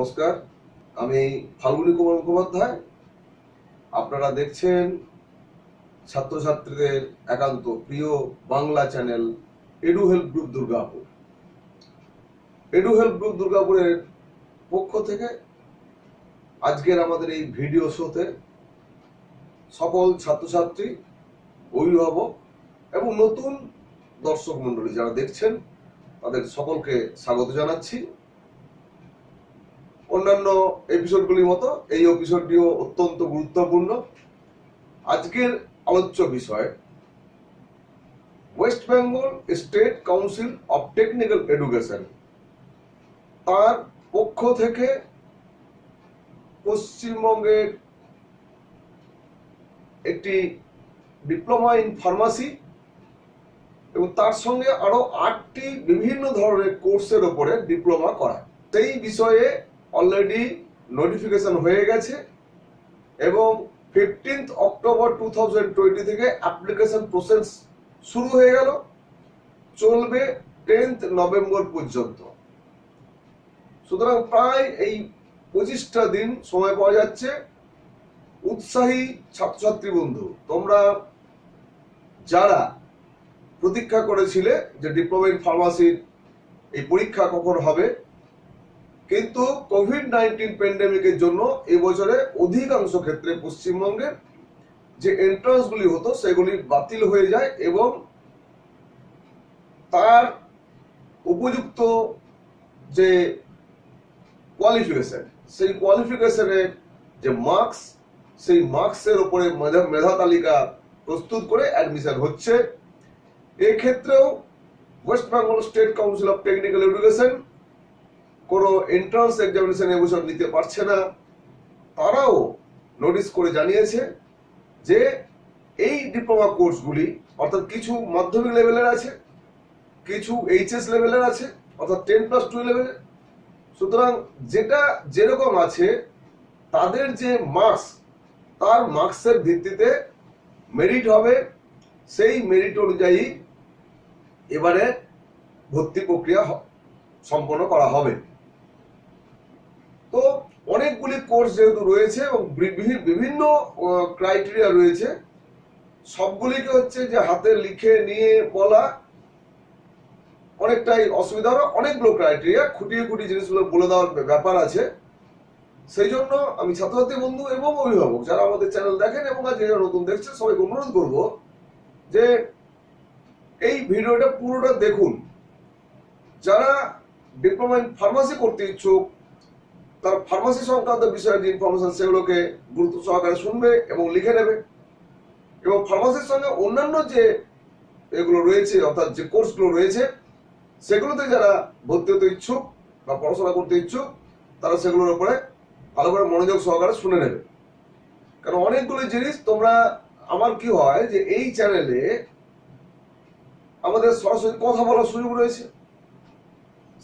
নমস্কার, আমি ফাল্গুনী কুমার মুখোপাধ্যায়। আপনারা দেখছেন ছাত্রছাত্রীদের একান্ত প্রিয় Bangla channel edu help group Durgapur. Edu help group দুর্গাপুরের পক্ষ থেকে আজকের আমাদের এই ভিডিও শোতে সকল ছাত্রছাত্রী, অভিভাবক এবং নতুন দর্শক মণ্ডলী যারা দেখছেন তাদের সকলকে স্বাগত জানাচ্ছি। অন্যান্য এপিসোডগুলির মতো এই এপিসোডটিও অত্যন্ত গুরুত্বপূর্ণ। আজকের আলোচ্য বিষয় West Bengal state council of technical education, তার পক্ষ থেকে পশ্চিমবঙ্গের একটি ডিপ্লোমা ইন ফার্মাসি এবং তার সঙ্গে আরো 8টি বিভিন্ন ধরনের কোর্সের উপরে ডিপ্লোমা করা, সেই বিষয়ে অলরেডি নোটিফিকেশন হয়ে গেছে এবং 15 অক্টোবর 2020 থেকে অ্যাপ্লিকেশন প্রসেস শুরু হয়ে গেল, চলবে 10 নভেম্বর পর্যন্ত। সুতরাং প্রায় এই 25টা দিন সময় পাওয়া যাচ্ছে। উৎসাহী ছাত্রছাত্রী বন্ধু, তোমরা যারা প্রতীক্ষা করেছিলে যে ডিপ্লোমা ইন ফার্মাসির এই পরীক্ষা কখন হবে, কিন্তু কোভিড-19 প্যান্ডেমিকের জন্য এবছরে অধিকাংশ ক্ষেত্রে পশ্চিমবঙ্গের যে এন্ট্রান্সগুলি হতো সেগুলি বাতিল হয়ে যায় এবং তার উপযুক্ত যে কোয়ালিফিকেশন, সেই কোয়ালিফিকেশনের যে মার্কস, সেই মার্কসের উপরে মেধা তালিকা প্রস্তুত করে অ্যাডমিশন হচ্ছে। এক্ষেত্রেও West Bengal state council of technical education কোনো এন্ট্রান্স এক্সামিনেশন এবছর নিতে পারছে না। তারাও নোটিশ করে জানিয়েছে যে এই ডিপ্লোমা কোর্সগুলি অর্থাৎ কিছু মাধ্যমিক লেভেলের আছে, কিছু এইচএস লেভেলের আছে অর্থাৎ 10+2 লেভেলের। সুতরাং যেটা যেরকম আছে তাদের যে মার্কস, তার মার্কসের ভিত্তিতে মেরিট হবে, সেই মেরিট অনুযায়ী এবারে ভর্তি প্রক্রিয়া সম্পন্ন করা হবে। তো অনেকগুলি কোর্স যেহেতু রয়েছে এবং বিভিন্ন ক্রাইটেরিয়া রয়েছে, সবগুলিকে হচ্ছে যে হাতে লিখে নিয়ে বলা অনেকটাই অসুবিধা হবে। অনেকগুলো ক্রাইটেরিয়া খুঁটিয়ে খুঁটিয়ে জিনিসগুলো বলে দেওয়ার ব্যাপার আছে। সেই জন্য আমি ছাত্রছাত্রী বন্ধু এবং অভিভাবক যারা আমাদের চ্যানেল দেখেন এবং আজ যারা নতুন দেখছেন সবাইকে অনুরোধ করব যে এই ভিডিওটা পুরোটা দেখুন। যারা ডিপ্লোমা ইন ফার্মাসি করতে ইচ্ছুক, তার ফার্মাসি সংক্রান্ত বিষয়ের যে ইনফরমেশন সেগুলোকে গুরুত্ব সহকারে শুনবে এবং লিখে নেবে, এবং ফার্মাসির সঙ্গে অন্যান্য যে এগুলো রয়েছে অর্থাৎ যে কোর্সগুলো রয়েছে সেগুলোতে যারা ভর্তি হতে ইচ্ছুক বা পড়াশোনা করতে ইচ্ছুক তারা সেগুলোর উপরে ভালো করে মনোযোগ সহকারে শুনে নেবে। কারণ অনেকগুলো জিনিস তোমরা, আমার কি হয় যে এই চ্যানেলে আমাদের সরাসরি কথা বলার সুযোগ রয়েছে।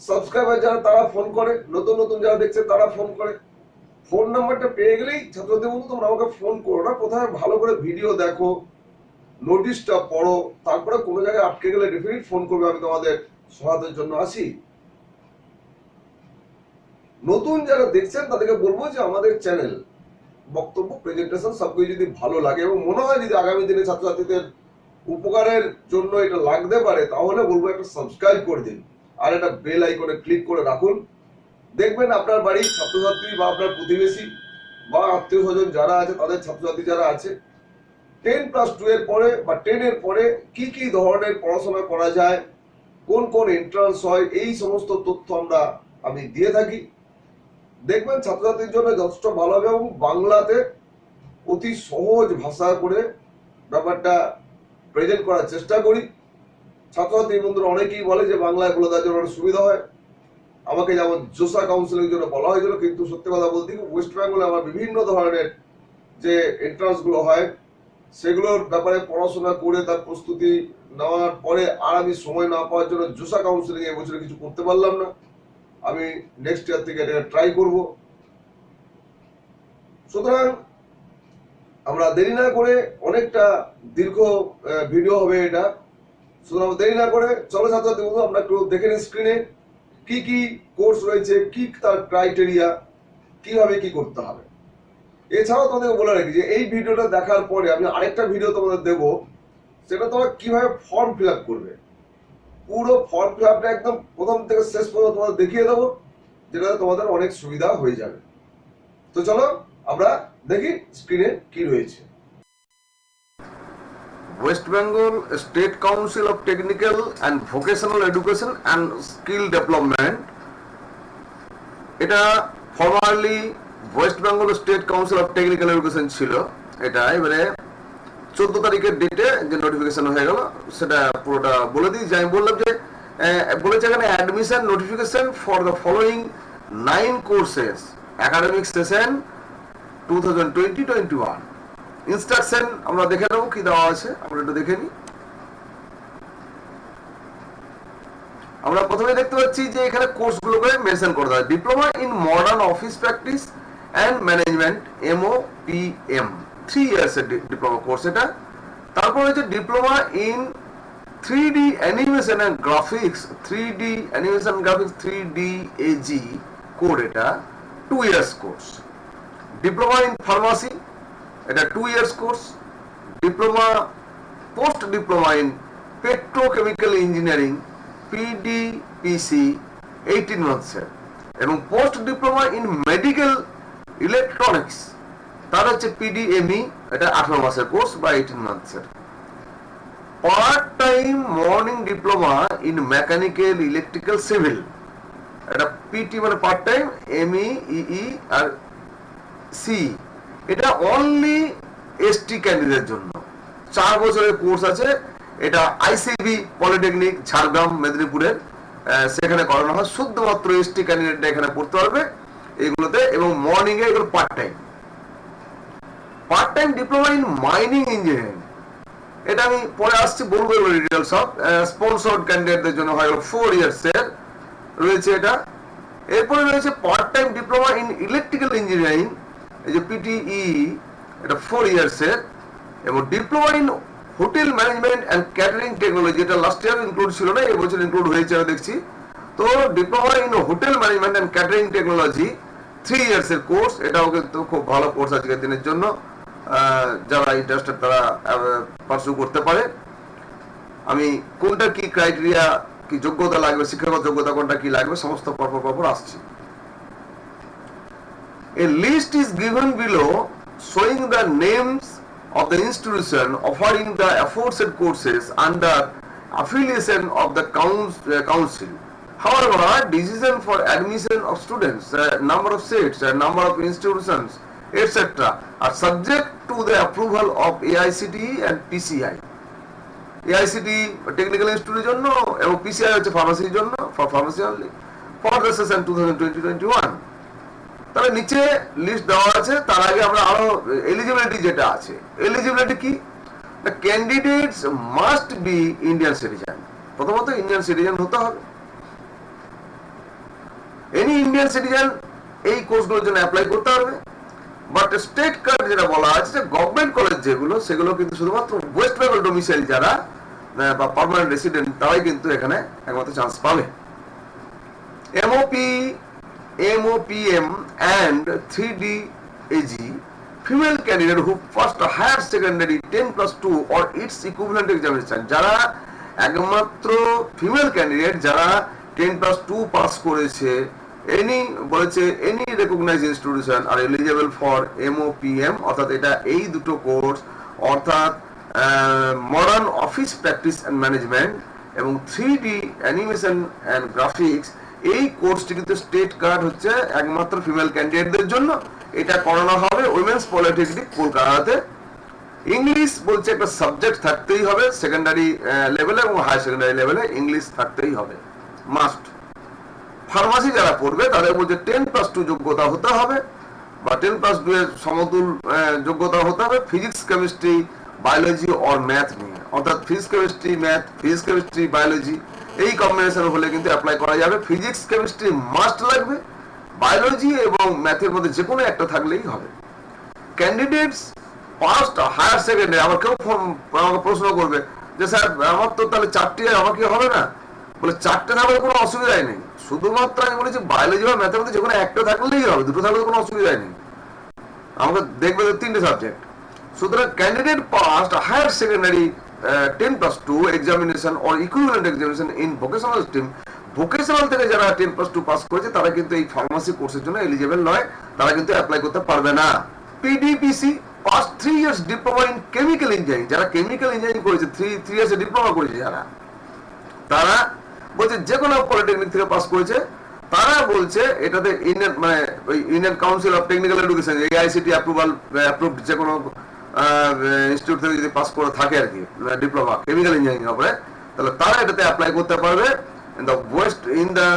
সাবস্ক্রাইবার যারা তারা ফোন করে, নতুন নতুন যারা দেখছে তারা ফোন করে। ফোন নাম্বারটা পেয়ে গেলেই ছাত্রদের বন্ধু তোমরা আমাকে ফোন করো না, প্রথমে ভালো করে ভিডিও দেখো, নোটিশটা পড়ো, তারপরে কোনো জায়গায় আটকে গেলে ডেফিনেট ফোন করবে, আমি তোমাদের সহায়তার জন্য আসি। নতুন যারা দেখছেন তাদেরকে বলবো যে আমাদের চ্যানেল বক্তব্য প্রেজেন্টেশন সবকিছু যদি ভালো লাগে এবং মনে হয় যদি আগামী দিনে ছাত্রছাত্রীদের উপকারের জন্য এটা লাগতে পারে, তাহলে বলবো একটা সাবস্ক্রাইব করে দিন আর একটা বেল আইকনে ক্লিক করে রাখুন। দেখবেন আপনার বাড়ির ছাত্রছাত্রী বা আপনার প্রতিবেশী বা আত্মীয় স্বজন যারা আছে তাদের ছাত্রছাত্রী যারা আছে 10+2 এর পরে বা 10 এর পরে কি কি ধরনের পড়াশোনা করা যায়, কোন কোন এন্ট্রান্স হয়, এই সমস্ত তথ্য আমি দিয়ে থাকি। দেখবেন ছাত্রছাত্রীর জন্য যথেষ্ট ভালো হবে এবং বাংলাতে অতি সহজ ভাষা করে ব্যাপারটা প্রেজেন্ট করার চেষ্টা করি। ছাত্রছাত্রী বন্ধুরা অনেকেই বলে যে বাংলায় বলে দেওয়ার জন্য অনেক সুবিধা হয়। আমাকে যেমন জোসা কাউন্সিলের জন্য বলা হয়েছিল, কিন্তু সত্যি কথা বলতে ওয়েস্ট বেঙ্গলে আমার বিভিন্ন ধরনের যে এন্ট্রান্স গুলো হয় সেগুলোর ব্যাপারে পড়াশোনা করে তার প্রস্তুতি নেওয়ার পরে আর আমি সময় না পাওয়ার জন্য জোসা কাউন্সিলিং এবছরে কিছু করতে পারলাম না। আমি নেক্সট ইয়ার থেকে এটা ট্রাই করব। সুতরাং আমরা দেরি না করে, অনেকটা দীর্ঘ ভিডিও হবে এটা, সুতরাং দেরি না করে চলো ছাত্রছাত্রী বন্ধু আমরা একটু দেখে নিই স্ক্রিনে কি কি কোর্স রয়েছে, কি তার ক্রাইটেরিয়া, কিভাবে কি করতে হবে। এছাড়াও তোমাদেরকে বলে রাখি যে এই ভিডিওটা দেখার পরে আমি আরেকটা ভিডিও তোমাদের দেবো, সেটা তোমরা কিভাবে ফর্ম ফিল আপ করবে। পুরো ফর্ম ফিল আপটা একদম প্রথম থেকে শেষ পর্যন্ত তোমাদের দেখিয়ে দেবো, যেটাতে তোমাদের অনেক সুবিধা হয়ে যাবে। তো চলো আমরা দেখি স্ক্রিনে কি রয়েছে। West Bengal state council of technical and vocational education and skill development, এটা formally West Bengal state council of technical education ছিল। এটা এবারে 14 তারিখের ডেটে যে নোটিফিকেশন হয়ে গেল সেটা পুরোটা বলে দিই। যে আমি বললাম যে বলেছে এখানে admission notification for the following 9 courses academic session 2020-21। Instruction আমরা দেখে নেবো কি দেওয়া আছে, আমরা একটু দেখে নিই। আমরা প্রথমে দেখতে পাচ্ছি যে এখানে কোর্সগুলোকে মেনশন করে দেওয়া, diploma in modern office practice and management MOPM 3 years এর ডিপ্লোমা কোর্স এটা। তারপর হচ্ছে diploma in 3D animation and graphics 3D animation graphics 3DAG code, এটা 2 years course. Diploma in pharmacy, এটা 2 years course. Diploma post diploma in petrochemical engineering PDPC 18 মান্থসের, এবং post diploma in medical electronics তার হচ্ছে PDME, এটা 18 মাসের course বা 18 মান্থসের। Part time morning diploma in mechanical electrical civil, এটা PT মানে পার্ট টাইম, MEEE আর C, এটা অনলি ST ক্যান্ডিডেটের জন্য। 4 বছরের কোর্স আছে, এটা ICB পলিটেকনিক ঝাড়গ্রাম মেদিনীপুরের, সেখানে করানো হয়। শুধুমাত্র ST ক্যান্ডিডেটরা এখানে পড়তে পারবে এগুলোতে, এবং মর্নিং এ এগুলো part time. Part time diploma in mining engineering, এটা আমি পরে আসছি বলবো ডিটেলস সব। স্পন্সর্ড ক্যান্ডিডেটদের জন্য হয় 4 ইয়ার্স এর রয়েছে এটা। এরপরে রয়েছে part time diploma in electrical engineering, এই যে PTE, এটা 4 ইয়ার্স এর। এবং diploma in hotel management and catering technology, এটা লাস্ট ইয়ার ইনক্লুড ছিল না, এই বছর ইনক্লুড হয়েছে আমি দেখছি। তো diploma in hotel management and catering technology 3 years এর কোর্স, এটাও কিন্তু খুব ভালো কোর্স আজকের দিনের জন্য। যারা ইন্টারেস্টেড তারা পারসু করতে পারে। আমি কোনটা কি ক্রাইটেরিয়া, কি যোগ্যতা লাগবে, শিক্ষাগত যোগ্যতা কোনটা কি লাগবে, সমস্ত পরপর আসছি। A list is given below showing the names of the institution offering the aforesaid courses under affiliation of the council. However, decision for admission of students, number of seats, number of institutions, etc. are subject to the approval of AICTE and PCI. AICTE technical ইনস্টিটিউটের জন্য এবং PCI হচ্ছে ফার্মাসির জন্য, for pharmacy only, for the session 2020-21। তাহলে নিচে list দেওয়া আছে। তার আগে আমরা আরো এলিজিবিলিটি যেটা আছে, এলিজিবিলিটি কি, the candidates must be Indian citizen. প্রথমত ইন্ডিয়ান সিটিজেন হতে হবে। এনি ইন্ডিয়ান সিটিজেন এই কোর্সগুলোর জন্য অ্যাপ্লাই করতে পারবে। বাট স্টেট কার্ড যেটা বলা আছে, যে গভর্নমেন্ট কলেজ যেগুলো, সেগুলো কিন্তু শুধুমাত্র ওয়েস্ট বেঙ্গল ডোমিসাইল যারা বা পার্মানেন্ট রেসিডেন্ট তারাই কিন্তু এখানে একমাত্র চান্স পাবে। MOPM and 3DAG, female candidate who passed a higher secondary 10+2 or its equivalent examination, যারা একমাত্র ফিমেল ক্যান্ডিডেট যারা 10+2 পাস করেছে, any recognise institution are eligible for MOPM, অর্থাৎ এটা এই দুটো কোর্স, অর্থাৎ modern office practice and management এবং 3D অ্যানিমেশন অ্যান্ড গ্রাফিক্স, এই কোর্সটি কিন্তু স্টেট কার্ড হচ্ছে একমাত্র ফিমেল ক্যান্ডিডেটদের জন্য। এটা করানো হবে উইমেন্স পলিটেকনিক কলকাতাতে। ইংলিশ বলছে একটা সাবজেক্ট থাকতেই হবে, সেকেন্ডারি লেভেলে এবং হাই সেকেন্ডারি লেভেলে ইংলিশ থাকতেই হবে, মাস্ট। ফার্মাসি যারা পড়বে তাদের বলছে 10+2 যোগ্যতা হতে হবে, বা 10+2 এর সমতুল যোগ্যতা হতে হবে physics chemistry biology or math নিয়ে, অর্থাৎ physics chemistry math, physics chemistry biology এই কম্বিনেশন হলে কিন্তু অ্যাপ্লাই করা যাবে। ফিজিক্স কেমিস্ট্রি মাস্ট লাগবে, বায়োলজি এবং ম্যাথের মধ্যে যে কোনো একটা থাকলেই হবে। ক্যান্ডিডেটস ফার্স্ট হায়ার সেকেন্ডারি, আবার কেউ আমাকে প্রশ্ন করবে যে স্যার আমার তো তাহলে 4টে আমাকে হবে না, বলে 4টে থাকলে কোনো অসুবিধাই নেই, শুধুমাত্র আমি বলেছি বায়োলজি বা ম্যাথের মধ্যে যে কোনো একটা থাকলেই হবে, দুটো থাকলে কোনো অসুবিধা নেই। আমাকে দেখবে তো 3টে সাবজেক্ট। সুতরাং candidate passed higher secondary 10+2 examination or equivalent examination in vocational stream, vocational থেকে যারা 10+2 পাস করেছে তারা কিন্তু এই ফার্মাসি কোর্সের জন্য এলিজিবল নয়, তারা কিন্তু অ্যাপ্লাই করতে পারবে না। PDPC past 3 years diploma in chemical engineering, যারা কেমিক্যাল ইঞ্জিনিয়ারিং করেছে 3 ইয়ার্স ডিপ্লোমা করেছে যারা, তারা বলছে যে কোনো পলিটেকনিক থেকে পাস করেছে, তারা বলছে এটাতে ইন্ডিয়ান মানে ওই Indian council of technical education AICTE approved যে কোনো ইনস্টিটিউট থেকে যদি পাস করে থাকে আর কি ডিপ্লোমা কেমিক্যাল ইঞ্জিনিয়ারিং হবে, তাহলে তারা এটাতে অ্যাপ্লাই করতে পারবে। In the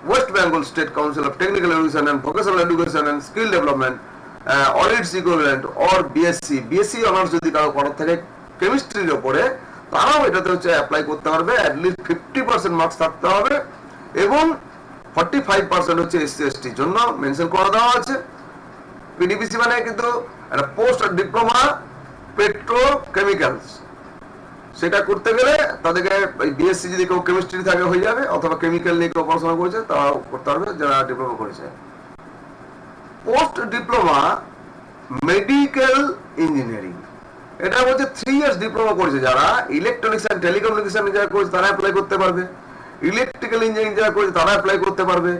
West Bengal state council of technical education and vocational education and skill development or its equivalent or BSc honours যদি কারো করার থাকে কেমিস্ট্রির ওপরে, তারাও এটাতে হচ্ছে অ্যাপ্লাই করতে পারবে। অ্যাটলিস্ট 50% মার্কস থাকতে হবে এবং 45% হচ্ছে এসসি এসটির জন্য মেনশন করে দেওয়া আছে। পিডিপিসি মানে কিন্তু একটা পোস্ট ডিপ্লোমা পেট্রোকেমিক্যালস, সেটা করতে গেলে তাদেরকে বিএসসি যদি কেউ কেমিস্ট্রি থাকে হয়ে যাবে, অথবা কেমিক্যাল নিয়ে কেউ পড়াশোনা করেছে তারাও করতে পারবে যারা ডিপ্লোমা করেছে। পোস্ট ডিপ্লোমা মেডিকেল ইঞ্জিনিয়ারিং, এটা হচ্ছে 3 ইয়ার্স ডিপ্লোমা করেছে যারা, ইলেকট্রনিক্স অ্যান্ড টেলিকমিউনিকেশন যারা করেছে তারা অ্যাপ্লাই করতে পারবে, ইলেকট্রিক্যাল ইঞ্জিনিয়ারিং যারা করেছে তারা অ্যাপ্লাই করতে পারবে,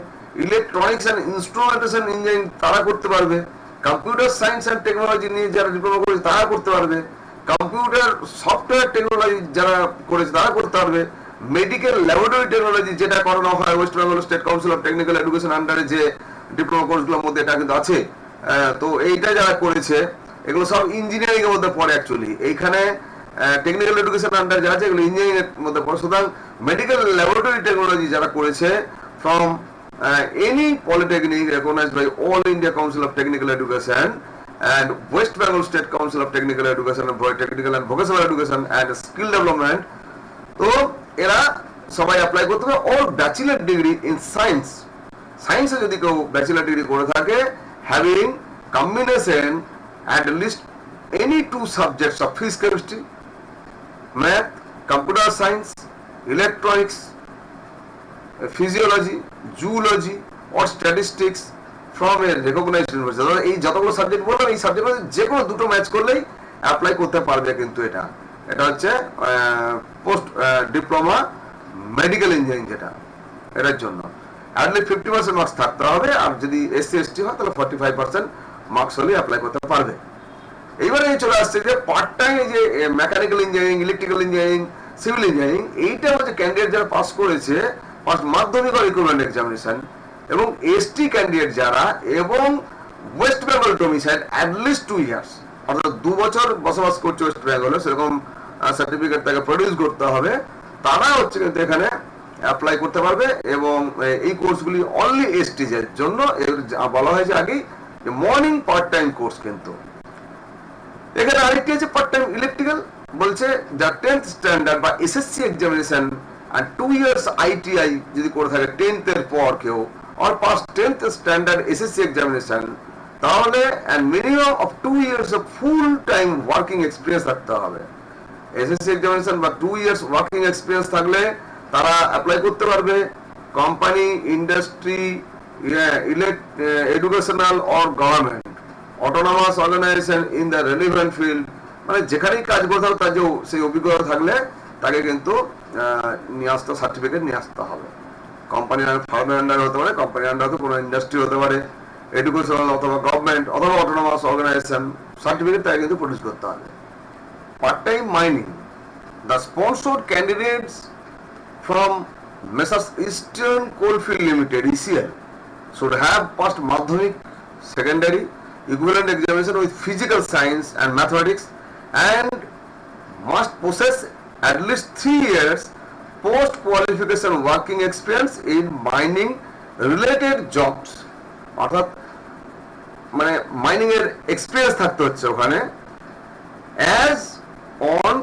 ইলেকট্রনিক্স অ্যান্ড ইনস্ট্রুমেন্টেশন ইঞ্জিনিয়ারিং তারা করতে পারবে, কম্পিউটার সায়েন্স অ্যান্ড টেকনোলজি নিয়ে যারা ডিপ্লোমা করেছে তারা করতে পারবে, কম্পিউটার সফটওয়্যার টেকনোলজি যারা করেছে তারা করতে পারবে, মেডিকেল ল্যাবরেটরি টেকনোলজি যেটা করানো হয় West Bengal state council of technical education আন্ডারে যে ডিপ্লোমা কোর্সগুলোর মধ্যে এটা কিন্তু আছে। তো এইটা যারা করেছে এগুলো সব ইঞ্জিনিয়ারিং এর মধ্যে পড়ে অ্যাকচুয়ালি, এইখানে টেকনিক্যাল এডুকেশন আন্ডার যা আছে এগুলো ইঞ্জিনিয়ারিং এর মধ্যে পড়ে। সুতরাং মেডিকেল ল্যাবরেটরি টেকনোলজি যারা করেছে from any polytechnic recognised by All India Council of technical Education and West Bengal State Council of Technical Education and Technical and Vocational Education and Skill Development, তো এরা সবাই apply করতে হবে। Or bachelor degree in science, সায়েন্সে যদি কেউ bachelor degree করে থাকে having combination at least any 2 subjects of physics, chemistry, math, computer science, electronics, physiology, zoology or statistics from a recognized university। এই যতগুলো সাবজেক্ট বললাম এই সাবজেক্ট যে কোনো দুটো ম্যাচ করলেই অ্যাপ্লাই করতে পারবে। কিন্তু এটা হচ্ছে পোস্ট ডিপ্লোমা মেডিকেল ইঞ্জিনিয়ারিং যেটা, এটার জন্য অ্যাটলিস্ট 50% মার্কস থাকতে হবে, আর যদি এসসি এসটি হয় তাহলে 45% মার্কস হলে অ্যাপ্লাই করতে পারবে। এইবারে চলে আসছে যে পার্ট টাইম যে mechanical engineering, electrical engineering, civil engineering, এইটা হচ্ছে ক্যান্ডিডেট যারা পাস করেছে ফার্স্ট মাধ্যমিক আর ইকুইভ্যালেন্ট এক্সামিনেশন, এবং এসটি ক্যান্ডিডেট যারা এবং West Bengal domicile at least 2 years, অর্থাৎ 2 বছর বসবাস করছে ওয়েস্ট বেঙ্গলে, সেরকম সার্টিফিকেট তাকে প্রডিউস করতে হবে, তারা হচ্ছে কিন্তু এখানে অ্যাপ্লাই করতে পারবে। এবং এই কোর্সগুলি অনলি এসটিজের জন্য বলা হয়েছে আগেই যে মর্নিং পার্ট টাইম কোর্স। কিন্তু এখানে আরেকটি আছে পার্ট টাইম ইলেকট্রিক্যাল, বলছে যা 10th স্ট্যান্ডার্ড বা এসএসসি এক্সামিনেশন আর 2 ইয়ার্স আইটিআই যদি করে থাকে 10th এর পর কেউ, or pass 10th standard SSC examination, তাহলে and minimum of 2 years of full time working experience থাকতে হবে। SSC examination বা 2 years working experience থাকলে তারা অ্যাপ্লাই করতে পারবে। Company, industry, educational or government autonomous organisation in the relevant field, মানে যেখানেই কাজ করতে হবে তার যে সেই অভিজ্ঞতা থাকলে তাকে কিন্তু নিয়ে আসতে, সার্টিফিকেট নিয়ে আসতে হবে। কোম্পানির ফার্মের আন্ডারে হতে পারে, কোম্পানির আন্ডারে হতে কোনো ইন্ডাস্ট্রি হতে পারে, এডুকেশনাল অথবা গভর্নমেন্ট অথবা অটোনমাস অর্গানাইজেশন, সার্টিফিকেট তাকে কিন্তু প্রডিউস করতে হবে। Part time mining, the sponsored candidates from messrs eastern coalfield limited ECL should have passed madhyamik secondary equivalent examination with physical science and mathematics and must possess at least 3 years post qualification working experience in mining related jobs, অর্থাৎ মানে mining এর experience থাকতে হচ্ছে ওখানে, as on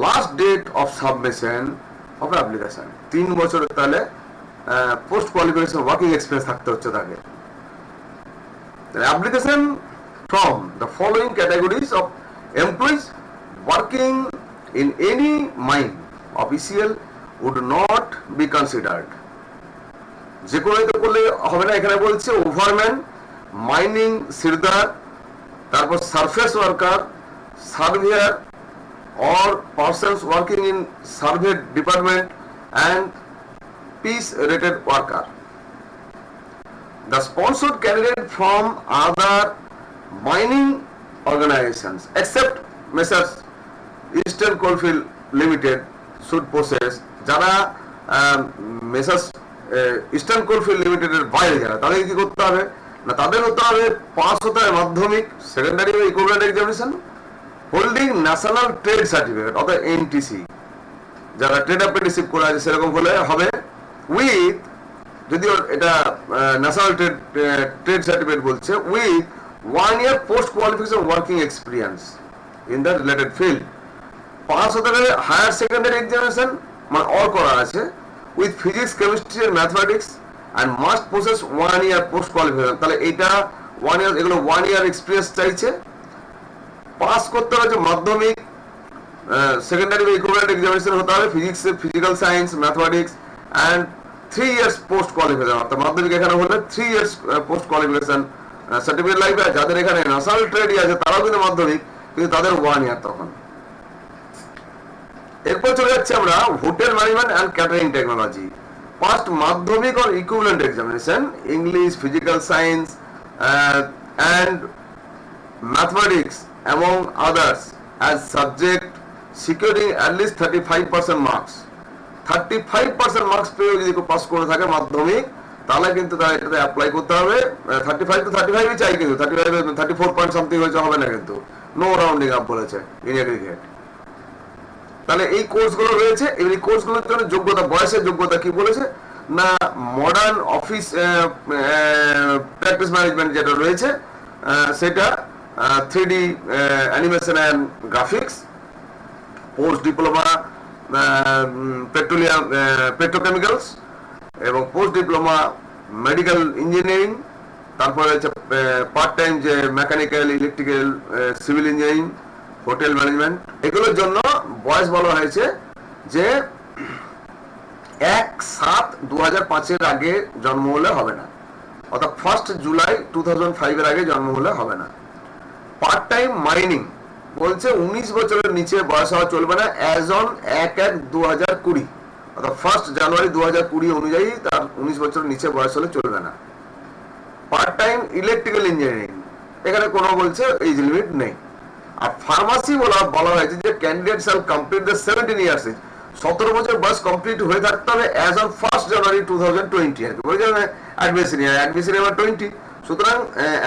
last date of submission of application। 3 বছরের তাহলে post qualification working experience থাকতে হচ্ছে তাকে। Application from the following categories of employees working in any mine of ECL would not be considered। যে কোনো তো করলে হবে না, এখানে বলছে ওভারম্যান, মাইনিং সিরদার, তারপর surface worker, surveyor or persons working in survey department and peace rated worker. The sponsored candidate from other mining organizations except Messrs. Eastern Coalfield Limited should possess, যারা মেসার্স ইস্টার্ন কোলফিল্ড লিমিটেডের বাইরে যারা, তাদের কি করতে হবে না, তাদের হতে হবে পাস হতে হবে মাধ্যমিক, সেকেন্ডারি বা equivalent examination, holding national trade certificate অর্থাৎ এনটিসি, যারা ট্রেড অ্যাপ্রেন্টিসশিপ করে আছে সেরকম হলে হবে, উইথ, যদিও এটা ন্যাশনাল ট্রেড সার্টিফিকেট বলছে, with 1 year post qualification working experience in the related field. Pass হতে হবে হায়ার সেকেন্ডারি এক্সামিনেশন মানে অল করা আছে, with physics, chemistry and mathematics and must process 1 year post qualification. তাহলে এইটা 1 year, এগুলো 1 year এক্সপিরিয়েন্স চাইছে। পাস করতে হবে মাধ্যমিক, সেকেন্ডারি বা ইকুইভ্যালেন্ট এক্সামিনেশন হতে হবে, physics, physical science, mathematics and 3 years post qualification, অর্থাৎ মাধ্যমিক এখানে হলে 3 years পোস্ট কোয়ালিফিকেশন সার্টিফিকেট লাগবে। যাদের এখানে ন্যাশনাল ট্রেডই আছে তারাও কিন্তু মাধ্যমিক, কিন্তু তাদের 1 year তখন। এরপর চলে যাচ্ছে আমরা hotel management and catering technology. First Madhyamik or equivalent examination, English, physical science and mathematics among others as subject securing at least 35% marks. 35% marks পেয়ে যদি কেউ পাস করে থাকে মাধ্যমিক, তাহলে কিন্তু তার এটাতে অ্যাপ্লাই করতে হবে। 35 তো 35ই চাই, কিন্তু 34 পয়েন্ট সামথিং হয়েছে হবে না, কিন্তু নো রাউন্ডিং আপ বলেছে ইন এগ্রিগেট। তাহলে এই কোর্সগুলো রয়েছে। এই কোর্সগুলোর জন্য যোগ্যতা, বয়সের যোগ্যতা কি বলেছে না, মডার্ন অফিস প্র্যাকটিস ম্যানেজমেন্ট যেটা রয়েছে সেটা, 3D animation and graphics, post diploma petrochemicals এবং পোস্ট ডিপ্লোমা মেডিকেল ইঞ্জিনিয়ারিং, তারপরে হচ্ছে পার্ট টাইম যে mechanical, electrical, civil engineering, hotel management. এগুলোর জন্য বয়স বলা হয়েছে যে 1/7/2005 আগে জন্ম হলে হবে না, অর্থাৎ 1 জুলাই 2005 আগে জন্ম হলে হবে না। পার্ট টাইম মাইনিং বলছে 19 বছরের নিচে বয়স হওয়া চলবে না, অ্যাজ অন 1/1/2020, অর্থাৎ 1 জানুয়ারি 2020 অনুযায়ী তার 19 বছরের নিচে বয়স হলে চলবে না। পার্ট টাইম ইলেকট্রিক্যাল ইঞ্জিনিয়ারিং, এখানে কোনো বলছে এজ লিমিট নেই। আর ফার্মাসি বলা হয়েছে যে candidate shall complete the 17 years age, 17 বছর বয়স কমপ্লিট হয়ে থাকতে হবে অ্যাজ অন 1 জানুয়ারি 2020, আর কি বলে যাবে অ্যাডমিশন এবার 20, সুতরাং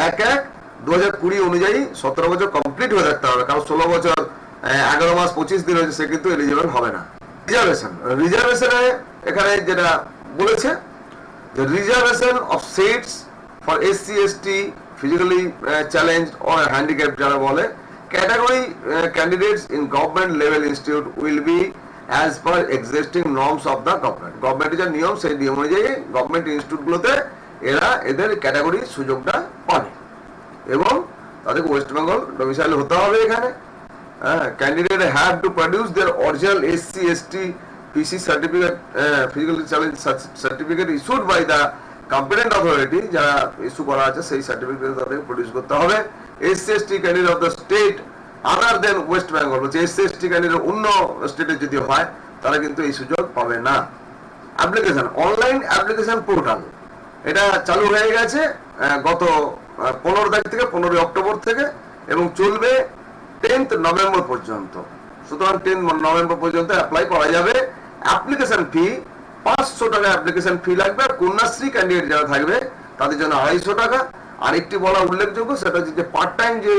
1/1/2020 অনুযায়ী 17 বছর কমপ্লিট হয়ে থাকতে হবে, কারণ 16 বছর 11 মাস 25 দিন হয়েছে, সে কিন্তু এলিজিবল হবে না। রিজার্ভেশনে এখানে যেটা বলেছে যে reservation of seats for SC ST physically challenge or handicap যারা বলে, category candidates in government level institute will be as per existing norms of the government. গভর্নমেন্টের যে নিয়ম সেই নিয়ম অনুযায়ী গভর্নমেন্ট ইনস্টিটিউটগুলোতে এরা এদের ক্যাটাগরি সুযোগটা পাবে এবং তাদেরকে ওয়েস্ট বেঙ্গল ডোমিসাইল হতে হবে। এখানে candidate have to produce their original SC ST PC certificate, physical challenge certificate issued by the competent authority, যারা ইস্যু করা আছে সেই সার্টিফিকেট তাদেরকে প্রডিউস করতে হবে। SC ST candidate of the state other than West Bengal, বলছে SC ST candidate অন্য স্টেটে যদি হয় তারা কিন্তু এই সুযোগ পাবে না। অ্যাপ্লিকেশন, অনলাইন অ্যাপ্লিকেশন পোর্টাল এটা চালু হয়ে গেছে গত 15 তারিখ থেকে, 15 অক্টোবর থেকে, এবং চলবে 10 নভেম্বর পর্যন্ত। সুতরাং 10 নভেম্বর পর্যন্ত অ্যাপ্লাই করা যাবে। অ্যাপ্লিকেশন ফি 500 টাকা অ্যাপ্লিকেশন ফি লাগবে, আর কন্যাশ্রী ক্যান্ডিডেট যারা থাকবে তাদের জন্য 250 টাকা। আরেকটি বলা উল্লেখযোগ্য সেটা হচ্ছে যে পার্ট টাইম যে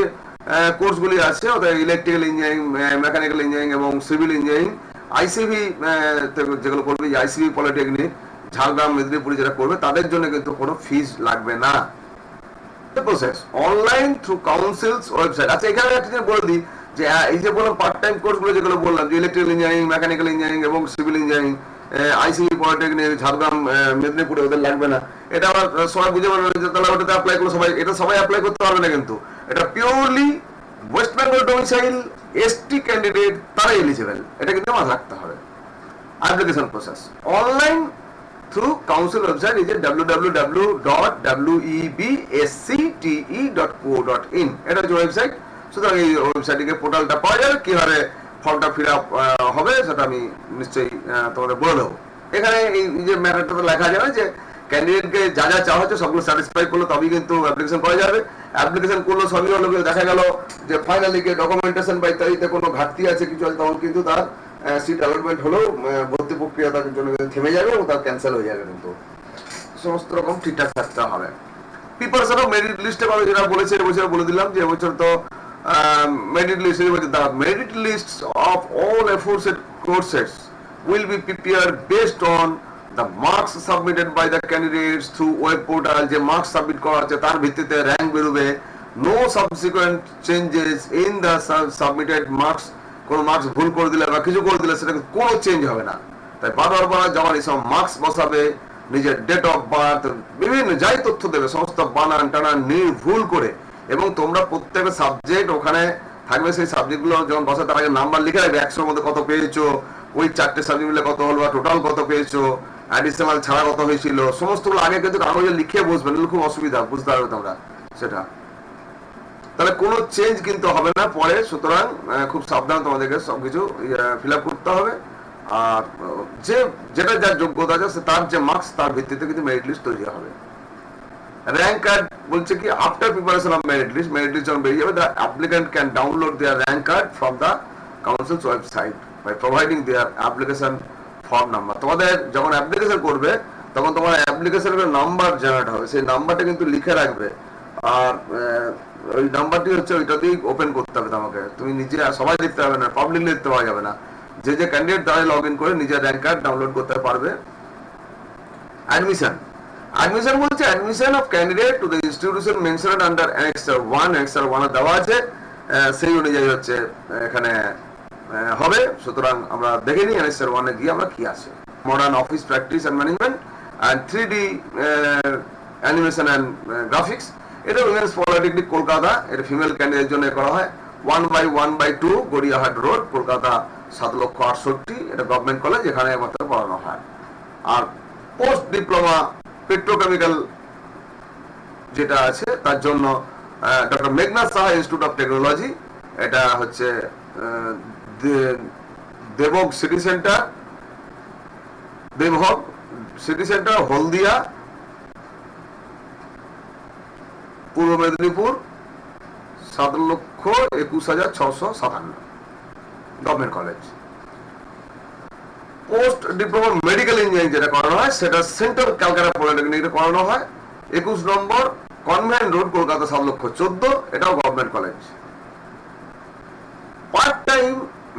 কোর্সগুলি আছে, অর্থাৎ ইলেকট্রিক্যাল ইঞ্জিনিয়ারিং, মেকানিক্যাল ইঞ্জিনিয়ারিং এবং সিভিল ইঞ্জিনিয়ারিং, আইসিভি যেগুলো করবে, আইসিভি পলিটেকনিক, ঝাড়গ্রাম, মেদিনীপুরে যেটা করবে তাদের জন্য কিন্তু কোনো ফিস লাগবে না। Process online through council's website. আচ্ছা, এখানে একটা জিনিস বলে দিই যে এই যে বললাম পার্ট টাইম কোর্সগুলো যেগুলো বললাম, যে ইলেকট্রিক্যাল ইঞ্জিনিয়ারিং, মেকানিক্যাল ইঞ্জিনিয়ারিং এবং civil engineering, ICB polytechnic, Jhargram, মেদিনীপুরে ওদের লাগবে না। এটা আবার সবাই বুঝে পারবে যে তাহলে ওটাতে অ্যাপ্লাই করলে সবাই, এটা সবাই অ্যাপ্লাই করতে পারবে না, কিন্তু এটা purely West Bengal domicile ST candidate তারা এলিজিবল, এটা কিন্তু মাথায় রাখতে হবে। Application process online through council website is www.webscte.co.in এটা হচ্ছে ওয়েবসাইট। সুতরাং এই ওয়েবসাইটে পোর্টালটা পাওয়া যাবে, কিভাবে ফর্মটা ফিল আপ হবে সেটা আমি নিশ্চয়ই তোমাদের বলে দেবো। এখানে এই যে ম্যাটারটা লেখা যাবে যে ক্যান্ডিডেটকে যা যা চাওয়া হচ্ছে সবগুলো স্যাটিসফাই করলো তবেই কিন্তু অ্যাপ্লিকেশন করা যাবে। অ্যাপ্লিকেশন করলো সবই হলো, দেখা গেল যে ফাইনালি ডকুমেন্টেশন বা ইত্যাদিতে কোনো ঘাটতি আছে কিছু আছে, তখন কিন্তু তার সিট অ্যালটমেন্ট হলেও ভর্তি প্রক্রিয়া তার জন্য থেমে যাবে এবং তার ক্যান্সেল হয়ে যাবে। কিন্তু সমস্ত রকম ঠিকঠাক থাকতে হবে। প্রিপারেশন অফ মেরিট লিস্টে পাবে, যেটা বলেছে এবছর বলে দিলাম যে এবছর তো merit list the merit lists of all aforesaid courses will be prepared based on the marks submitted by the candidates through web portal যে marks submit করা আছে তার ভিত্তিতে র্যাঙ্ক বেরোবে। no subsequent changes in the submitted marks, কোন marks ভুল করে দিলে বা কিছু করে দিলে সেটা কোনো চেঞ্জ হবে না। তাই বারবার যখন এইসব মার্কস বসাবে, নিজের ডেট অফ বার্থ বিভিন্ন যাই তথ্য দেবে সমস্ত বানান টানান নির্ভুল করে, এবং তোমরা প্রত্যেকটা সাবজেক্ট ওখানে থাকবে, সেই সাবজেক্টগুলো যখন বসে তার আগে নাম্বার লিখে রাখবে, 100-র মধ্যে কত পেয়েছো, ওই 4টে সাবজেক্ট মিলে কত হলো, টোটাল কত পেয়েছো, অ্যাডিশনাল ছাড়া কত হয়েছিল, সমস্তগুলো আগে কিন্তু কাগজে লিখে বসবে, নাহলে খুব অসুবিধা, বুঝতে পারবে তোমরা সেটা। তাহলে কোনো চেঞ্জ কিন্তু হবে না পরে। সুতরাং খুব সাবধান তোমাদেরকে সবকিছু ফিল আপ করতে হবে। আর যেটা যার যোগ্যতা আছে তার যে মার্কস তার ভিত্তিতে কিন্তু মেরিট লিস্ট তৈরি হবে। র্যাঙ্ক কার্ড বলছে কি after preparation of merit list যখন বেরিয়ে যাবে, the applicant can download their rank card from the council's website by providing their application form number. তোমাদের যখন অ্যাপ্লিকেশন করবে তখন তোমার অ্যাপ্লিকেশনের নাম্বার জেনারেট হবে, সেই নাম্বারটা কিন্তু লিখে রাখবে। আর ওই নাম্বারটি হচ্ছে ওইটাতেই ওপেন করতে হবে তোমাকে, তুমি নিজে সবাই লিখতে হবে না, পাবলিকলি লিখতে পারা যাবে না। যে ক্যান্ডিডেট দ্বারা লগ ইন করে নিজের র্যাঙ্ক কার্ড ডাউনলোড করতে পারবে। অ্যাডমিশন বলছে admission of candidate to the institution mentioned under annexure 1 দেওয়া আছে, সেই অনুযায়ী হচ্ছে এখানে হবে। সুতরাং আমরা দেখে নিই অ্যানেক্সার 1 গিয়ে আমরা কি আছে। Modern office practice and management and 3D animation and graphics, এটা উইমেন্স পলিটেকনিক কলকাতা, এটা ফিমেল ক্যান্ডিডেটের জন্য করা হয়। 1/1/2 গড়িয়াহাট রোড, কলকাতা 7,68,000, এটা গভর্নমেন্ট কলেজ, এখানে মাত্র পড়ানো হয়। আর পোস্ট ডিপ্লোমা পেট্রোকেমিক্যাল যেটা আছে তার জন্য doctor Meghnath Saha institute of technology, এটা হচ্ছে দেবক city centre, Debhog city centre, Haldia, Purba Medinipur, 7,21,657, government college. Post diploma medical engineering যেটা করানো হয় সেটা সেন্ট্রাল ক্যালকাটা পলিটেকনিকে করানো হয়। 21 নম্বর কনভেন্ট রোড, কলকাতা 7,14,000, এটাও government college. Part time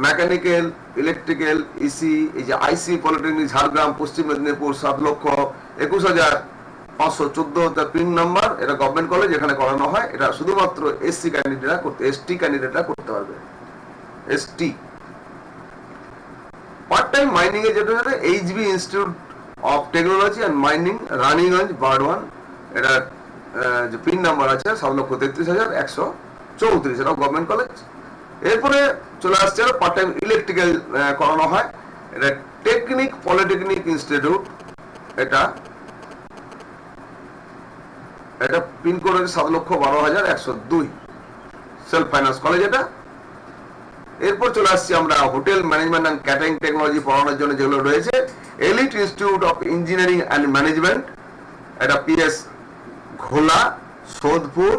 mechanical, electrical, EC, এই যে আইসি পলিটেকনিক ঝাড়গ্রাম, পশ্চিম মেদিনীপুর 7,21,514, 3 নম্বর, এটা গভর্নমেন্ট কলেজ, এখানে করানো হয়। এটা শুধুমাত্র এসসি ক্যান্ডিডেটরা করতে, এসটি ক্যান্ডিডেটরা করতে পারবে, এসটি। পার্ট টাইম মাইনিং এ যেটা হচ্ছে HB institute of technology and mining, Raniganj, Barwan, এটা যে পিন নাম্বার আছে 7,33,134, এটাও গভর্নমেন্ট কলেজ। এরপরে চলে আসছে পার্ট টাইম ইলেকট্রিক্যাল করানো হয়, এটা টেকনিক পলিটেকনিক ইনস্টিটিউট, এটা পিনকোড হচ্ছে 7,12,102, সেলফ ফাইন্যান্স কলেজ এটা। এরপর চলে আসছি আমরা hotel management and catering technology পড়ানোর জন্য যেগুলো রয়েছে, elite institute of engineering and management, এটা পিএস ঘোলা, সোদপুর,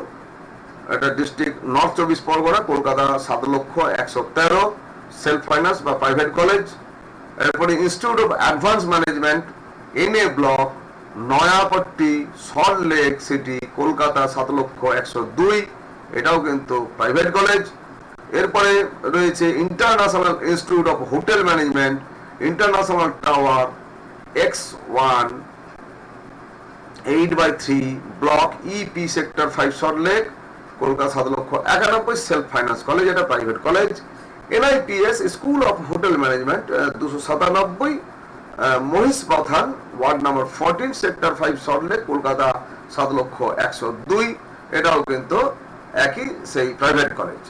এটা district north 24 Pargana, Kolkata 7,01,13, self finance বা প্রাইভেট কলেজ। এরপরে institute of advance management, NA block, Nayapatti, salt lake city, Kolkata 7,01,02, এটাও কিন্তু প্রাইভেট কলেজ। এরপরে রয়েছে international institute of hotel management, international tower, X1 8/3 block, EP sector 5, salt lake, Kolkata 7,91,91, self finance college, এটা private college. NIPS school of hotel management 297, Mahish Pathan, ward number 14, sector 5, salt lake, Kolkata 7,01,02, এটাও কিন্তু একই সেই private college.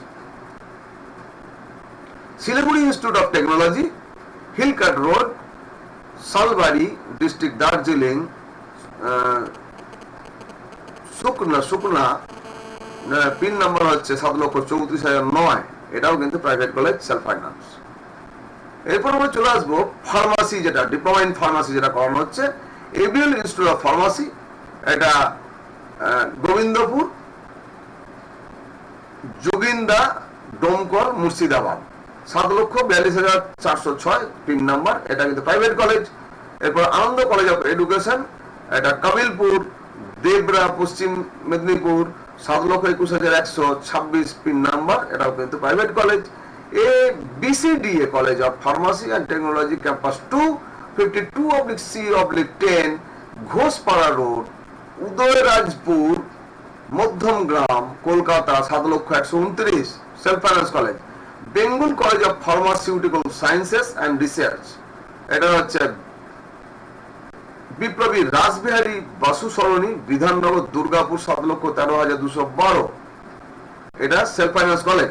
Siliguri institute of technology, hill cart road, Salbari district Darjeeling Sukna pin number হচ্ছে 7,34,009, এটাও কিন্তু private college self finance. এরপর আমরা চলে আসবো ফার্মাসি, যেটা ডিপ্লোমা ইন ফার্মাসি যেটা করানো হচ্ছে এবিএল ইনস্টিটিউট অফ ফার্মাসি, এটা গোবিন্দপুর যোগিন্দা ডোমকল মুর্শিদাবাদ, 7,42,406 পিন নাম্বার, এটা কিন্তু প্রাইভেট কলেজ। এরপর আনন্দ কলেজ অফ এডুকেশন, এটা কাবিলপুর দেবরা পশ্চিম মেদিনীপুর, 7,21,126 পিন নাম্বার, এটাও কিন্তু private college. ABCDA college of pharmacy and technology campus 2, 52/C/10 Ghoshpara road, Udayrajpur Madhyamgram, Kolkata, 7,129 self finance college. Bengal college of pharmaceutical sciences and research, এটা হচ্ছে বিপ্লবী রাসবিহারী বাসু সরণি, বিধাননগর, দুর্গাপুর, 7,13,212, এটা self finance college.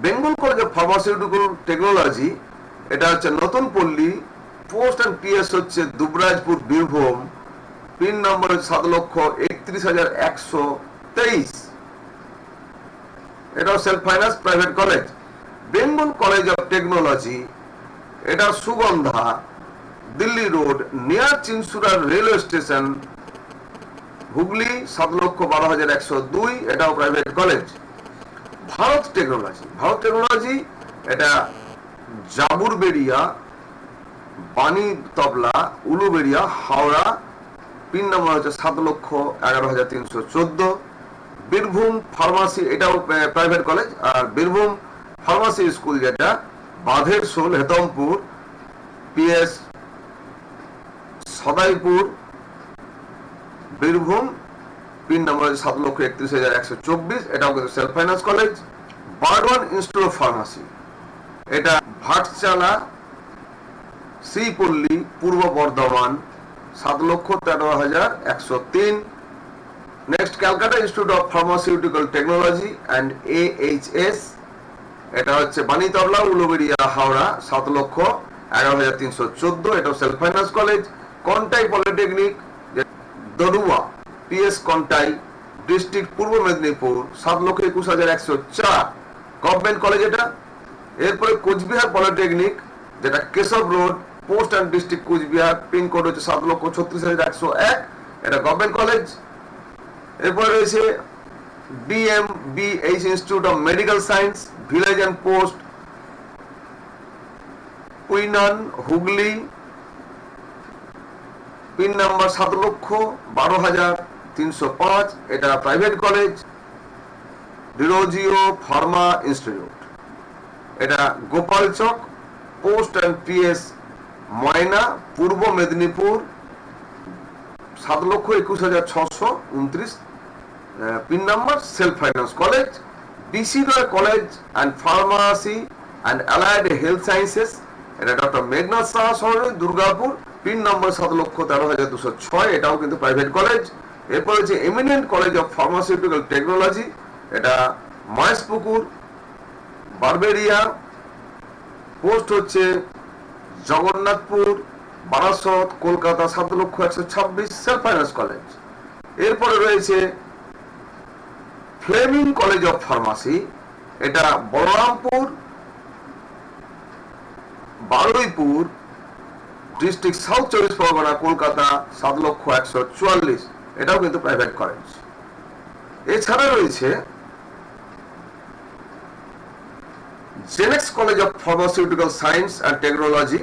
Bengal college of pharmaceutical technology, এটা হচ্ছে নতুন পল্লী, পোস্ট অ্যান্ড পিএস হচ্ছে Dubrajpur Birbhum, pin number 7,31,123, এটাও self finance private college. Bengal college of technology, এটা Sugandha Delhi road near Chinsurah railway station Hooghly, 7,12,102, এটাও প্রাইভেট কলেজ। ভারত টেকনোলজি, এটা জাবুরবেড়িয়া, বাণীতবলা, উলুবেড়িয়া, হাওড়া, পিন নম্বর হচ্ছে 7,11,314। বীরভূম ফার্মাসি, এটাও প্রাইভেট কলেজ। আর বীরভূম ফার্মাসি স্কুল, যেটা বাঁধের শোল Hetampur, PS Sadaipur Birbhum, pin number হচ্ছে 7,31,124, এটাও কিন্তু self finance college. Barwan institute of pharmacy, এটা Bhatchala Sripalli, Purba Bardhaman, 7,13,103। Next Calcutta institute of pharmaceutical technology and AHS, এটা হচ্ছে বাণীতবলা, উলুবেড়িয়া, হাওড়া, 7,11,314, এটাও self finance college. Contai polytechnic, Darua, PS Contai district Purba Medinipur, 7,21,104, government college এটা। এরপরে কোচবিহার পলিটেকনিক, যেটা Keshab road, post and district Coochbehar, pin code হচ্ছে 7,36,101, এটা গভর্নমেন্ট কলেজ। এরপরে রয়েছে DMBH institute of medical science, village and post, Kuinan, Hooghly, pin number 7,12,305, এটা private college. Derozio pharma institute, এটা Gopalchak, post and PS Moyna, Purba Medinipur, 7,21,629, pin number self finance college. BC Roy college and pharmacy and allied health sciences, এটা doctor Meghnath Saha Sarani, Durgapur, pin number 7,13,206, এটাও কিন্তু private college. এরপর হচ্ছে eminent college of pharmaceutical technology, এটা Maheshpukur, Barberia, post হচ্ছে Jagannathpur, Barasat, Kolkata, 7,126, self finance college. এরপরে রয়েছে ফ্লেমিং কলেজ অফ ফার্মাসি, এটা বলরামপুর, বারুইপুর ডিস্ট্রিক্ট, সাউথ 24 পরগনা, কলকাতা, 7,144, এটাও কিন্তু প্রাইভেট কলেজ। এছাড়া রয়েছে Genex college of pharmaceutical science and technology,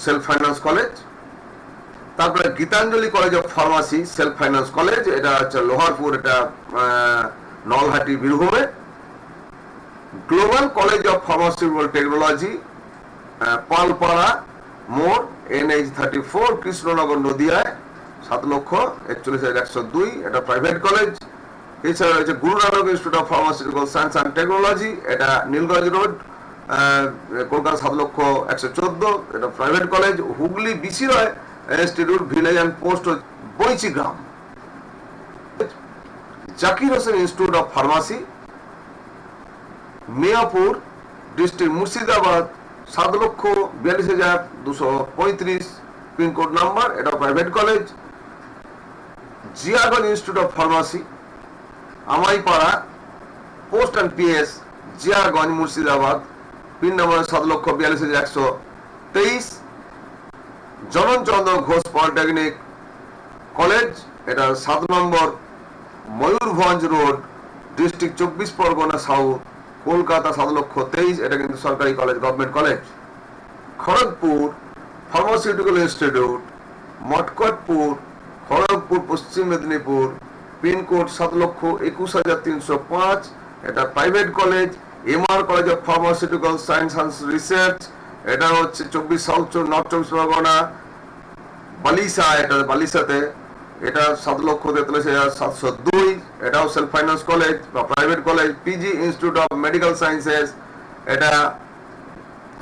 self finance college. তারপরে Gitanjali college of pharmacy, self finance college, এটা হচ্ছে লোহারপুর, এটা নলহাটি, বীরভূমে। Global college of pharmaceutical technology, Palpara মোড়, NH34, কৃষ্ণনগর, নদিয়ায়, 7,41,102, এটা প্রাইভেট কলেজ। এছাড়া রয়েছে Guru Nanak institute of pharmaceutical science and technology, এটা নীলগঞ্জ রোড, কলকাতা, 7,114, এটা private college. Hooghly BC Roy institute, village and post Baichigram. Zakir Hossain institute of pharmacy, Miyapur district, Murshidabad, 7,42,235 pin code number, এটা private college. Jiaganj institute of pharmacy, Amaipara, post and PS, Jiaganj, Murshidabad, pin number 7,42,123। Jananchandra Ghosh polytechnic college, এটা 7 number Mayurbhanj road, district 24 Pargana south, Kolkata, 7,23,000, এটা কিন্তু সরকারি college, government college. Kharagpur pharmaceutical institute, Matkatpur, Kharagpur, Paschim Medinipur, pin code 7,21,305, এটা private college. MR college of pharmaceutical science and research, এটা হচ্ছে 24 south north 24 Pargana, বালিসা, এটা বালিসাতে, এটা 7,43,702, এটাও সেলফ ফাইন্যান্স কলেজ বা private college. PG institute of medical sciences, এটা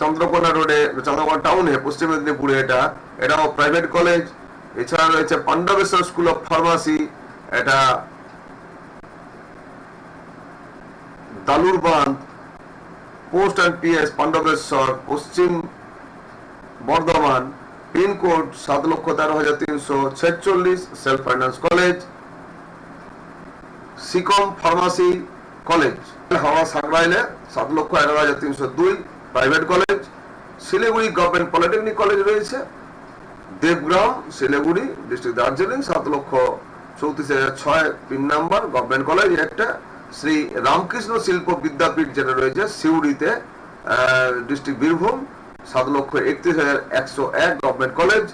চন্দ্রকোনা রোডে, চন্দ্রকোনা টাউনে, পশ্চিম মেদিনীপুরে, এটাও প্রাইভেট কলেজ। এছাড়া রয়েছে পাণ্ডবেশ্বর স্কুল অফ ফার্মাসি, এটা Dalurbandh, post and PS, Pandabeswar, Paschim Bardhaman, pin code 7,13,346, self finance college. সিকম ফার্মাসি কলেজ, হাওড়া সাকরাইলে, 7,11,302, private college. Siliguri government polytechnic college রয়েছে, Debgram, Siliguri, district Darjeeling, 7,34,006, pin number, government college একটা। শ্রী রামকৃষ্ণ শিল্প বিদ্যাপীঠ যেটা রয়েছে সিউড়িতে, ডিস্ট্রিক্ট বীরভূম, 7,31,101, গভর্নমেন্ট কলেজ।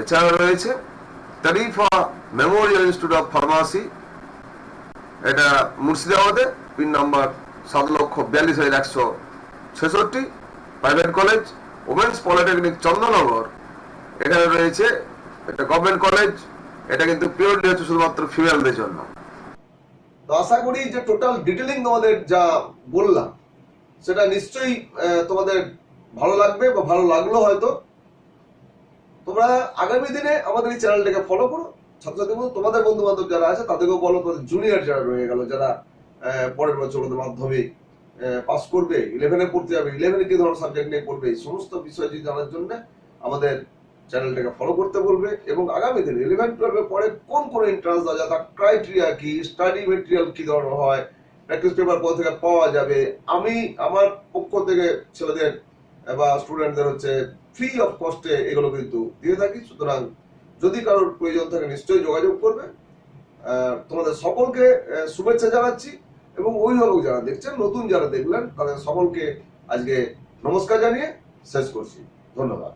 এছাড়া রয়েছে Tarifa memorial institute of pharmacy, এটা মুর্শিদাবাদে, pin number 7,42,166, private college. Women's polytechnic Chandannagar, এখানে রয়েছে, এটা গভর্নমেন্ট কলেজ, এটা কিন্তু পিওরলি হচ্ছে শুধুমাত্র ফিমেলদের জন্য। তো আশা করি যে টোটাল ডিটেলিং তোমাদের যা বললাম সেটা নিশ্চয়ই তোমাদের ভালো লাগবে বা ভালো লাগলো হয়তো। তোমরা আগামী দিনে আমাদের এই চ্যানেলটাকে ফলো করো, ছাত্রছাত্রী বন্ধু, তোমাদের বন্ধু বান্ধব যারা আছে তাদেরকেও বলো, তোমাদের জুনিয়র যারা রয়ে গেল, যারা পরের বছর ওদের মাধ্যমিক পাস করবে, 11-এ পড়তে যাবে, 11-এ কি ধরনের সাবজেক্ট নিয়ে পড়বে, এই সমস্ত বিষয় যদি জানার জন্য আমাদের চ্যানেলটাকে ফলো করতে বলবে। এবং আগামী দিনে 11-12 পরে কোন কোন এন্ট্রান্স দেওয়া যায়, তার ক্রাইটেরিয়া কি, স্টাডি মেটেরিয়াল কি ধরনের হয়, প্র্যাকটিস পেপার কোথা থেকে পাওয়া যাবে, আমি আমার পক্ষ থেকে ছেলেদের বা স্টুডেন্টদের হচ্ছে ফ্রি অফ কস্টে এগুলো কিন্তু দিয়ে থাকি। সুতরাং যদি কারোর প্রয়োজন থাকে নিশ্চয়ই যোগাযোগ করবে। তোমাদের সকলকে শুভেচ্ছা জানাচ্ছি এবং অভিভাবক যারা দেখছেন, নতুন যারা দেখলেন, তাদের সকলকে আজকে নমস্কার জানিয়ে শেষ করছি। ধন্যবাদ।